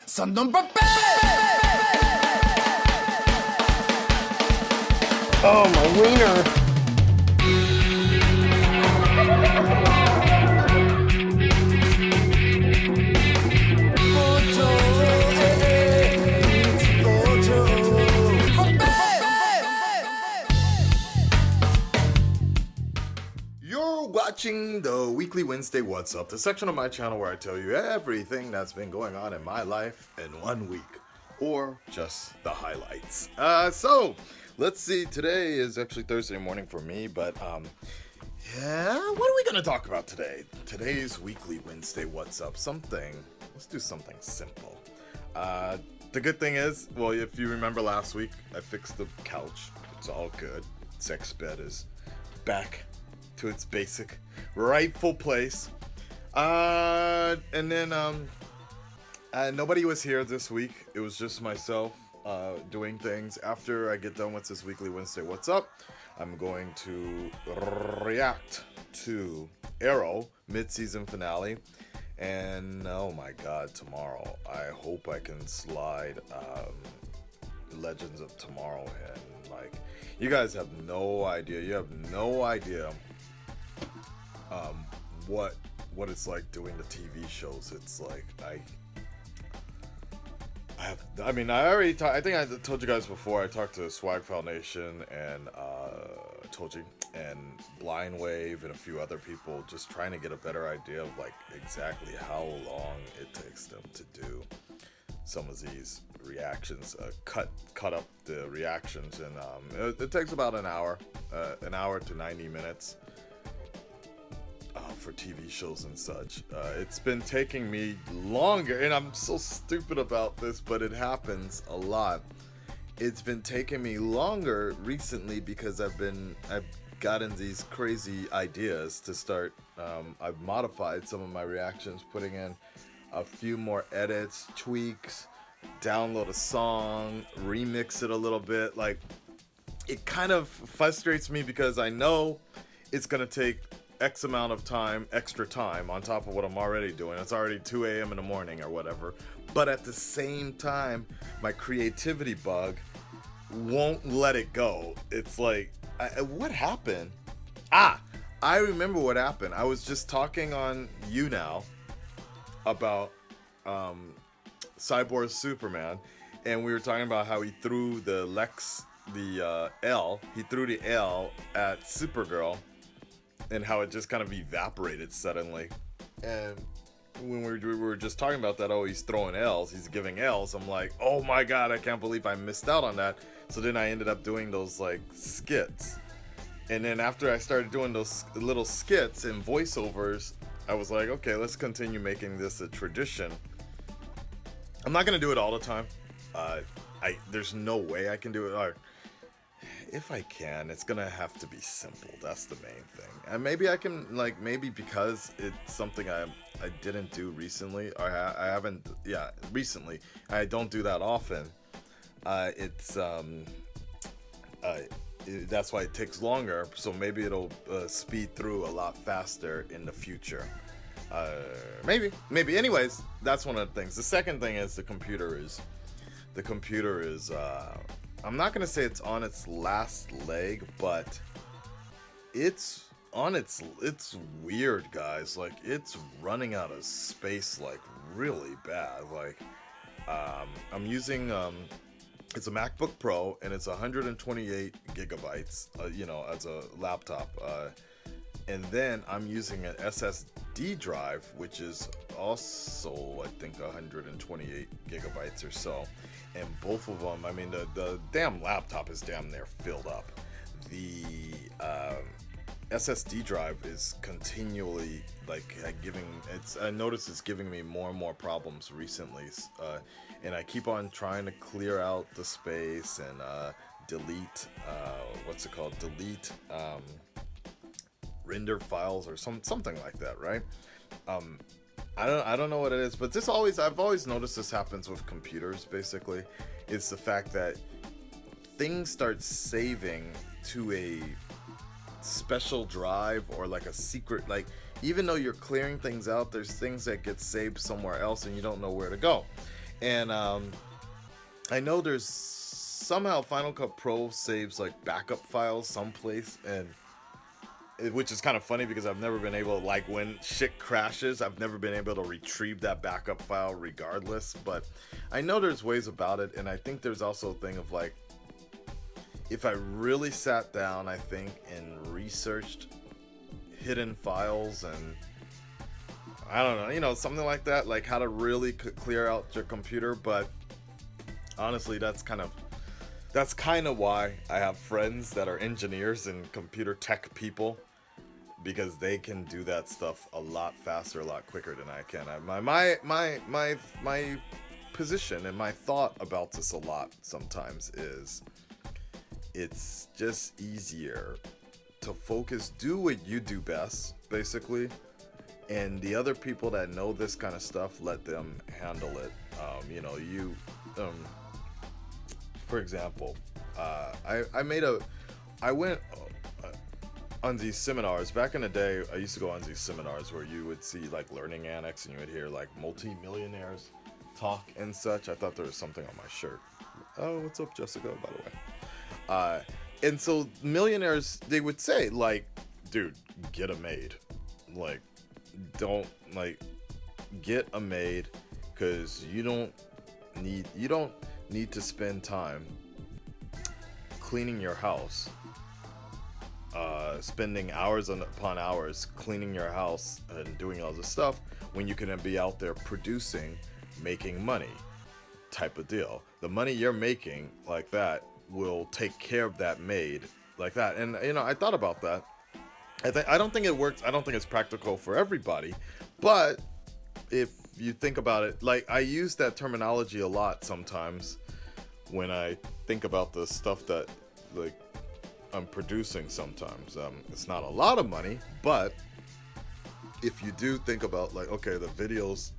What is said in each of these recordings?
Son d'un papel! Oh, my wiener. You're watching the Weekly Wednesday What's Up, the section of my channel where I tell you everything that's been going on in my life in 1 week, or just the highlights. So let's see. Today is actually Thursday morning for me, but yeah, what are we gonna talk about today? Today's Weekly Wednesday What's Up. Let's do something simple. The good thing is, well, if you remember last week, I fixed the couch. It's all good. Sex bed is back to its basic rightful place. And then nobody was here this week. It was just myself doing things. After I get done with this Weekly Wednesday What's Up, I'm going to react to Arrow mid-season finale. And oh my god, tomorrow I hope I can slide Legends of Tomorrow in. Like, you guys have no idea. You have no idea what it's like doing the TV shows. It's like I think I told you guys before. I talked to Swag Foundation and told you, and Blind Wave and a few other people, just trying to get a better idea of like exactly how long it takes them to do some of these reactions, cut up the reactions, and it takes about an hour to 90 minutes for TV shows and such. It's been taking me longer, and I'm so stupid about this, but it happens a lot. It's been taking me longer recently because I've gotten these crazy ideas to start. I've modified some of my reactions, putting in a few more edits, tweaks, download a song, remix it a little bit. Like, it kind of frustrates me because I know it's gonna take X amount of time, extra time on top of what I'm already doing. It's already 2 a.m. in the morning or whatever. But at the same time, my creativity bug won't let it go. It's like, what happened? I remember what happened. I was just talking on YouNow about Cyborg Superman, and we were talking about how he threw the L at Supergirl, and how it just kind of evaporated suddenly. And when we were just talking about that, oh, he's throwing L's, he's giving L's, I'm like, oh my god, I can't believe I missed out on that. So then I ended up doing those like skits. And then after I started doing those little skits and voiceovers, I was like, okay, let's continue making this a tradition. I'm not gonna do it all the time. There's no way I can do it. Or if I can, it's gonna have to be simple. That's the main thing. And maybe I can, like, maybe because it's something I didn't do recently, or I haven't, yeah, recently. I don't do that often. That's why it takes longer. So maybe it'll speed through a lot faster in the future. Maybe. Anyways, that's one of the things. The second thing is the computer is. I'm not gonna say it's on its last leg, but it's weird, guys. Like, it's running out of space, like, really bad. Like, I'm using it's a MacBook Pro, and it's 128 gigabytes, as a laptop, and then I'm using an SSD drive, which is also, I think, 128 gigabytes or so. And both of them, I mean, the damn laptop is damn near filled up. The SSD drive is continually I notice it's giving me more and more problems recently, and I keep on trying to clear out the space and delete render files or something like that, right? I don't know what it is, but I've always noticed this happens with computers. Basically, it's the fact that things start saving to a special drive or like a secret, like, even though you're clearing things out, there's things that get saved somewhere else and you don't know where to go. And I know there's somehow Final Cut Pro saves like backup files someplace, and which is kind of funny because I've never been able, like when shit crashes, I've never been able to retrieve that backup file regardless. But I know there's ways about it, and I think there's also a thing of like, if I really sat down, I think, and researched hidden files and I don't know, you know, something like that, like how to really clear out your computer. But honestly, that's kind of why I have friends that are engineers and computer tech people, because they can do that stuff a lot faster, a lot quicker than I can. My position and my thought about this a lot sometimes is it's just easier to focus, do what you do best, basically, and the other people that know this kind of stuff, let them handle it. You know, for example, I went on these seminars back in the day. I used to go on these seminars where you would see like Learning Annex and you would hear like multi-millionaires talk and such. I thought there was something on my shirt. Oh, what's up, Jessica, by the way? And so millionaires, they would say like, dude, get a maid. Like, don't get a maid, because you don't need to spend time cleaning your house, spending hours upon hours cleaning your house and doing all this stuff when you can be out there producing, making money, type of deal. The money you're making like that will take care of that maid like that. And you know, I thought about that. I don't think it works. I don't think it's practical for everybody, but if you think about it, like I use that terminology a lot sometimes when I think about the stuff that like I'm producing sometimes. It's not a lot of money, but if you do think about like, okay, the videos,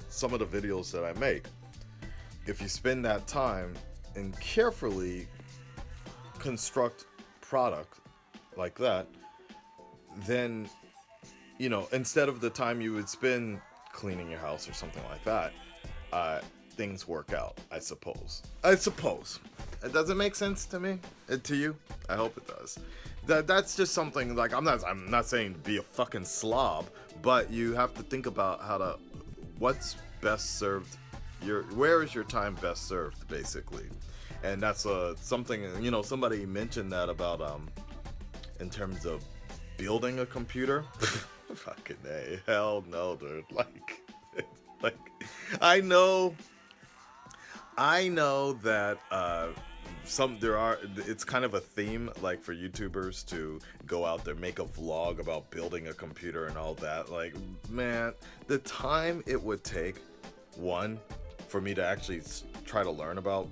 some of the videos that I make, if you spend that time and carefully construct product like that, then, you know, instead of the time you would spend cleaning your house or something like that, things work out, I suppose. It doesn't make sense to me, to you. I hope it does. That's just something like, I'm not saying be a fucking slob, but you have to think about what's best served, where is your time best served, basically. And that's something, you know, somebody mentioned that about in terms of building a computer. Fucking A, hell no, dude. Like I know that it's kind of a theme, like for YouTubers to go out there, make a vlog about building a computer and all that. Like, man, the time it would take, one, for me to actually try to learn about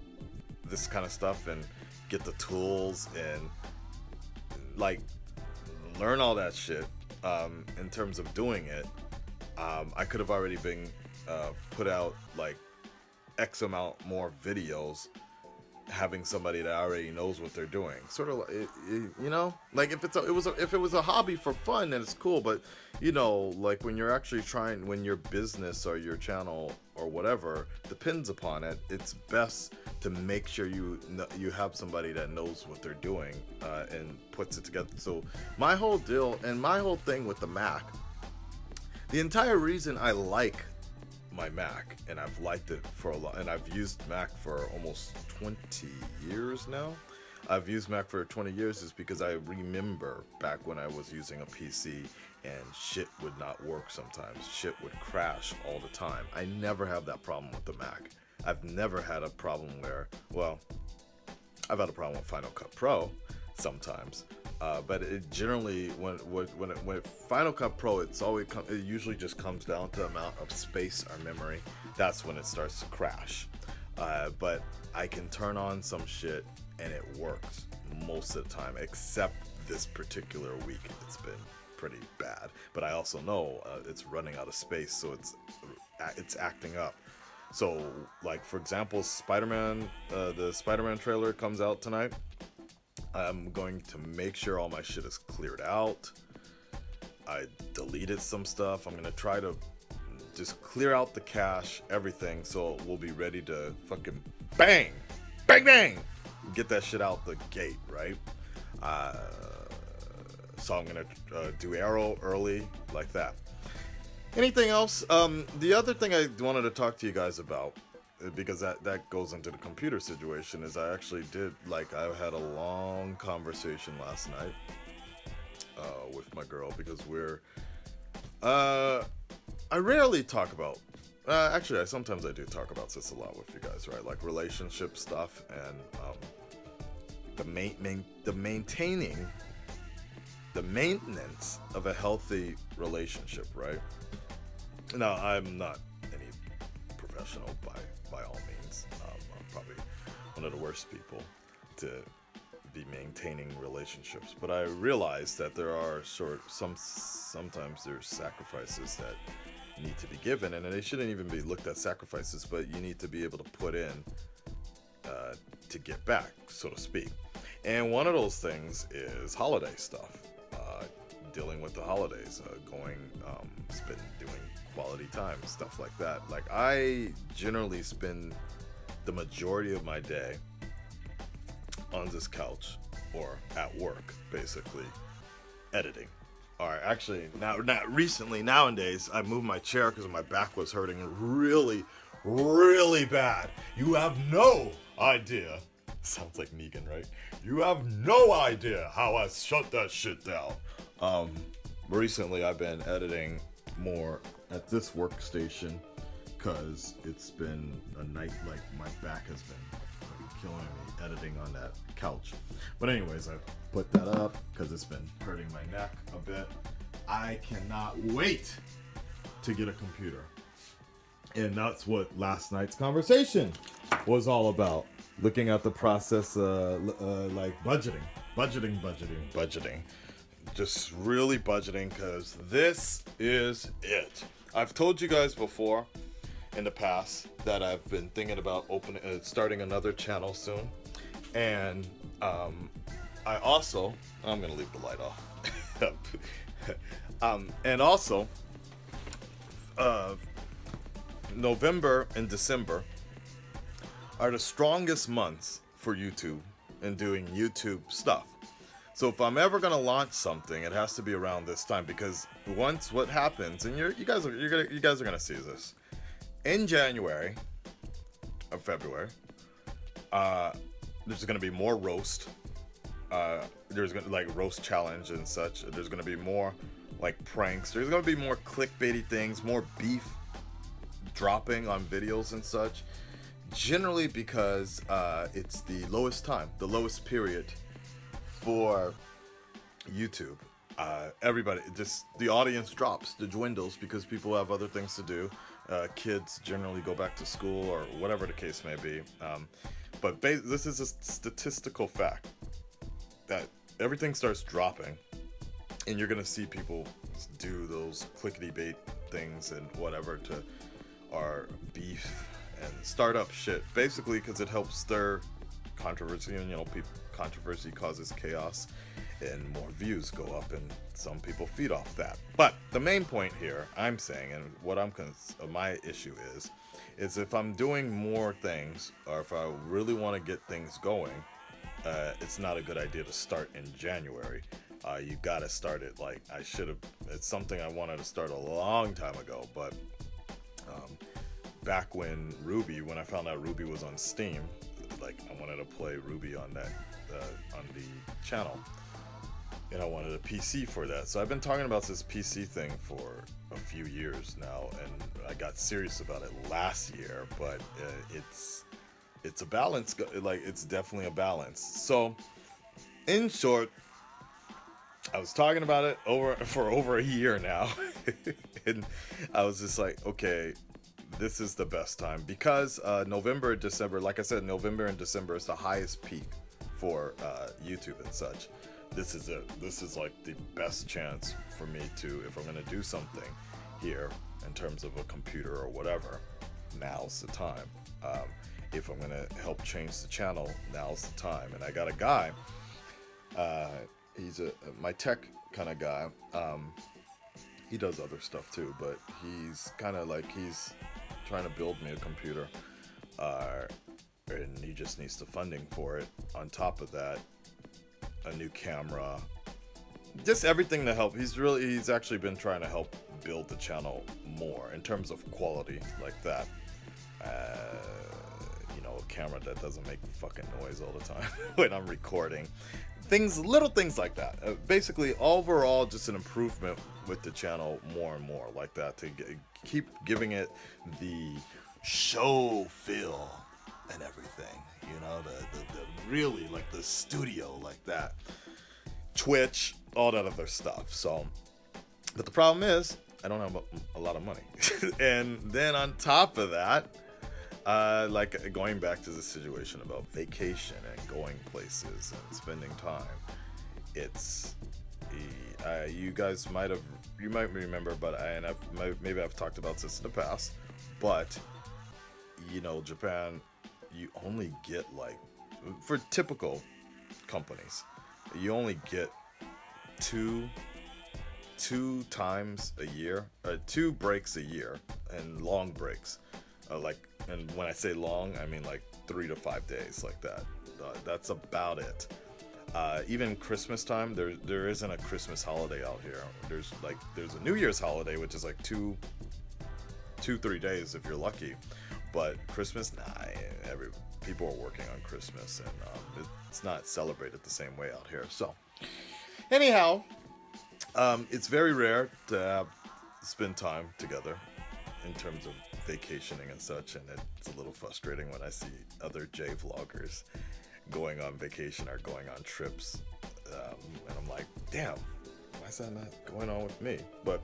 this kind of stuff and get the tools and like learn all that shit, in terms of doing it, I could have already been put out like X amount more videos, having somebody that already knows what they're doing. Sort of, you know, like if it was a hobby for fun, then it's cool. But you know, like when you're actually trying, when your business or your channel or whatever depends upon it, it's best to make sure you have somebody that knows what they're doing and puts it together. So my whole deal and my whole thing with the Mac, the entire reason I like my Mac, and I've liked it for a lot, and I've used Mac for almost 20 years now. I've used Mac for 20 years is because I remember back when I was using a PC and shit would not work sometimes. Shit would crash all the time. I never have that problem with the Mac. I've never had a problem where, well, I've had a problem with Final Cut Pro sometimes. But it generally, when Final Cut Pro, it usually just comes down to the amount of space or memory. That's when it starts to crash. But I can turn on some shit and it works most of the time, except this particular week. It's been pretty bad. But I also know it's running out of space, so it's acting up. So, like for example, Spider-Man, the Spider-Man trailer comes out tonight. I'm going to make sure all my shit is cleared out. I deleted some stuff. I'm going to try to just clear out the cache, everything, so we'll be ready to fucking bang, bang, bang, get that shit out the gate, right? So I'm gonna do Arrow early like that. Anything else? The other thing I wanted to talk to you guys about, because that goes into the computer situation, is I actually did, like, I had a long conversation last night with my girl, because I rarely talk about, actually sometimes I do talk about this a lot with you guys, right? Like relationship stuff and the maintenance of a healthy relationship, right? Now, I'm not any professional by all means. I'm probably one of the worst people to be maintaining relationships, but I realize that there are sometimes there's sacrifices that need to be given, and they shouldn't even be looked at sacrifices, but you need to be able to put in to get back, so to speak. And one of those things is holiday stuff, dealing with the holidays, doing quality time, stuff like that. Like, I generally spend the majority of my day on this couch or at work, basically editing. Alright, actually, not recently, nowadays, I moved my chair because my back was hurting really, really bad. You have no idea. Sounds like Negan, right? You have no idea how I shut that shit down. Recently I've been editing more at this workstation because it's been a night, like, my back has been killing me editing on that couch. But anyways, I put that up because it's been hurting my neck a bit. I cannot wait to get a computer. And that's what last night's conversation was all about. Looking at the process, like budgeting. Just really budgeting, because this is it. I've told you guys before in the past that I've been thinking about starting another channel soon. And I'm gonna leave the light off. And also, November and December are the strongest months for YouTube and doing YouTube stuff. So if I'm ever gonna launch something, it has to be around this time, because once what happens, and you guys are gonna see this in January or February, there's gonna be more roast. There's gonna, like, roast challenge and such. There's gonna be more, like, pranks. There's gonna be more clickbaity things, more beef dropping on videos and such. Generally because it's the lowest time, the lowest period for YouTube. Everybody, just the audience drops, the dwindles, because people have other things to do. Kids generally go back to school or whatever the case may be. But this is a statistical fact that everything starts dropping, and you're gonna see people do those clickety bait things and whatever to our beef and startup shit, basically because it helps stir controversy, and controversy causes chaos, and more views go up, and some people feed off that. But the main point here, I'm saying, and what my issue is if I'm doing more things, or if I really want to get things going, it's not a good idea to start in January. You gotta start it, like, it's something I wanted to start a long time ago, but back when I found out Ruby was on Steam, like, I wanted to play Ruby on that, on the channel, and I wanted a PC for that. So I've been talking about this PC thing for a few years now, and I got serious about it last year, but it's a balance, like, it's definitely a balance. So, in short, I was talking about it for over a year now, and I was just like, okay, this is the best time, because November and December, like I said, November and December is the highest peak for YouTube and such. This is like the best chance for me to, if I'm gonna do something here in terms of a computer or whatever, now's the time. If I'm gonna help change the channel, now's the time. And I got a guy, he's my tech kind of guy, he does other stuff too, but he's kind of like he's trying to build me a computer, and he just needs the funding for it. On top of that, a new camera, just everything to help. He's actually been trying to help build the channel more in terms of quality like that. A camera that doesn't make fucking noise all the time when I'm recording. Little things like that. Basically, overall, just an improvement with the channel more and more like that to keep giving it the show feel and everything. The really like the studio like that. Twitch, all that other stuff. So, but the problem is, I don't have a lot of money. And then on top of that, like going back to the situation about vacation and going places and spending time, it's you guys might remember, but maybe I've talked about this in the past, but Japan, you only get like, for typical companies, you only get two times a year, 2 breaks a year, and long breaks, and when I say long, I mean like 3 to 5 days, like that. That's about it. Even Christmas time, there isn't a Christmas holiday out here. There's a New Year's holiday, which is like 2-3 days if you're lucky. But Christmas, people are working on Christmas, and it's not celebrated the same way out here. So, anyhow, it's very rare to spend time together in terms of vacationing and such, and it's a little frustrating when I see other J-vloggers going on vacation or going on trips, and I'm like, damn, why is that not going on with me? But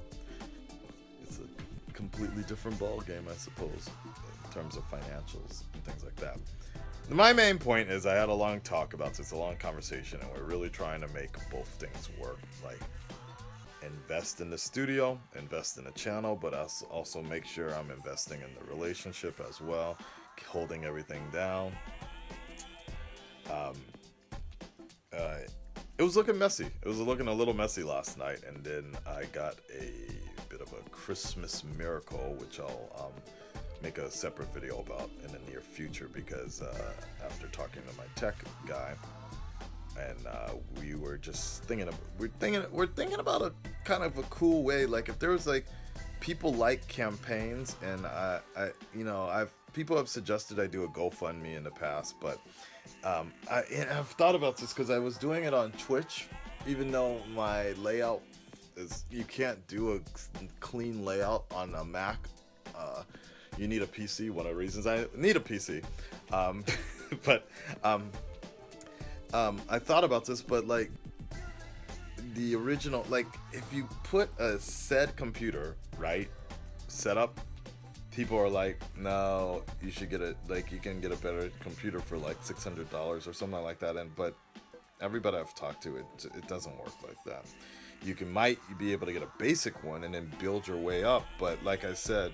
it's a completely different ball game, I suppose, in terms of financials and things like that. My main point is I had a long talk about this, a long conversation, and we're really trying to make both things work, like invest in the studio, invest in the channel, but also make sure I'm investing in the relationship as well, holding everything down. It was looking messy. It was looking a little messy last night, and then I got a bit of a Christmas miracle, which I'll make a separate video about in the near future, because after talking to my tech guy, and we were just thinking about a kind of a cool way, like if there was like people like campaigns, and people have suggested I do a GoFundMe in the past, but I've thought about this because I was doing it on Twitch, even though my layout is, you can't do a clean layout on a Mac. You need a PC. One of the reasons I need a PC, but I thought about this, but like the original, like if you put a said computer right set up, people are like, no, you should get it, like you can get a better computer for like $600 or something like that. But everybody I've talked to, it doesn't work like that. You might be able to get a basic one and then build your way up, but like I said,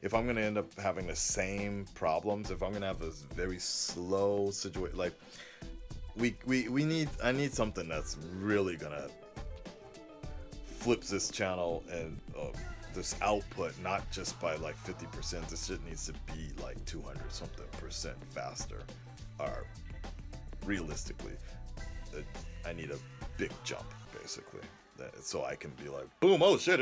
if I'm gonna end up having the same problems, if I'm gonna have this very slow situation, like I need something that's really gonna flip this channel and this output, not just by like 50%. This shit needs to be like 200 something percent faster, or realistically, I need a big jump basically, so I can be like, boom, oh shit,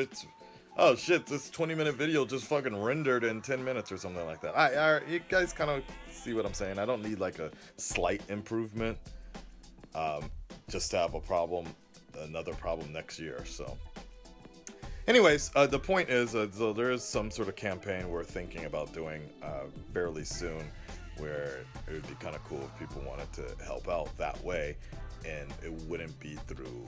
this 20-minute video just fucking rendered in 10 minutes or something like that. You guys kind of see what I'm saying. I don't need like a slight improvement just to have another problem next year. So anyways, the point is, so there is some sort of campaign we're thinking about doing fairly soon, where it would be kind of cool if people wanted to help out that way, and it wouldn't be through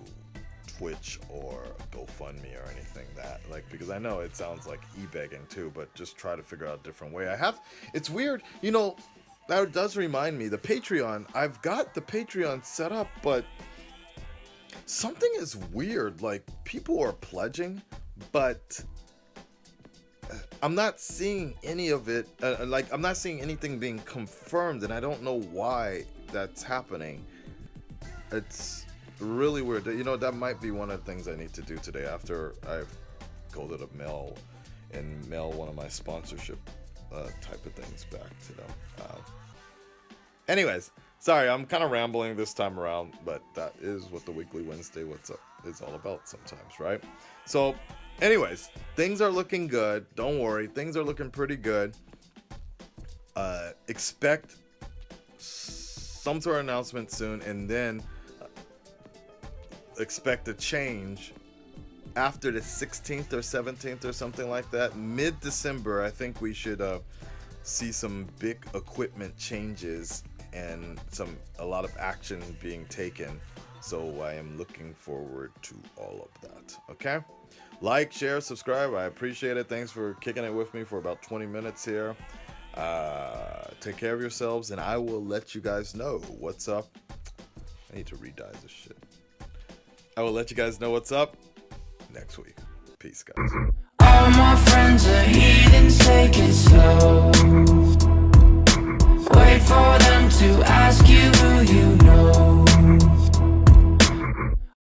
Twitch or GoFundMe or anything that, like, because I know it sounds like e-begging too, but just try to figure out a different way. It's weird, that does remind me, the Patreon, I've got the Patreon set up, but something is weird, like people are pledging, but I'm not seeing any of it, I'm not seeing anything being confirmed, and I don't know why that's happening. It's really weird. That might be one of the things I need to do today after I've go to the mail and mail one of my sponsorship type of things back to them. Anyways, sorry, I'm kind of rambling this time around, but that is what the weekly Wednesday What's Up is all about sometimes, right? So, anyways, things are looking good. Don't worry, things are looking pretty good. Expect some sort of announcement soon, and then expect a change after the 16th or 17th or something like that. Mid-December, I think we should see some big equipment changes and a lot of action being taken. So I am looking forward to all of that. Okay? Like, share, subscribe. I appreciate it. Thanks for kicking it with me for about 20 minutes here. Take care of yourselves, and I will let you guys know what's up. I need to re-dye this shit. I will let you guys know what's up next week. Peace, guys. All my friends are heathens, take it slow. Wait for them to ask you who you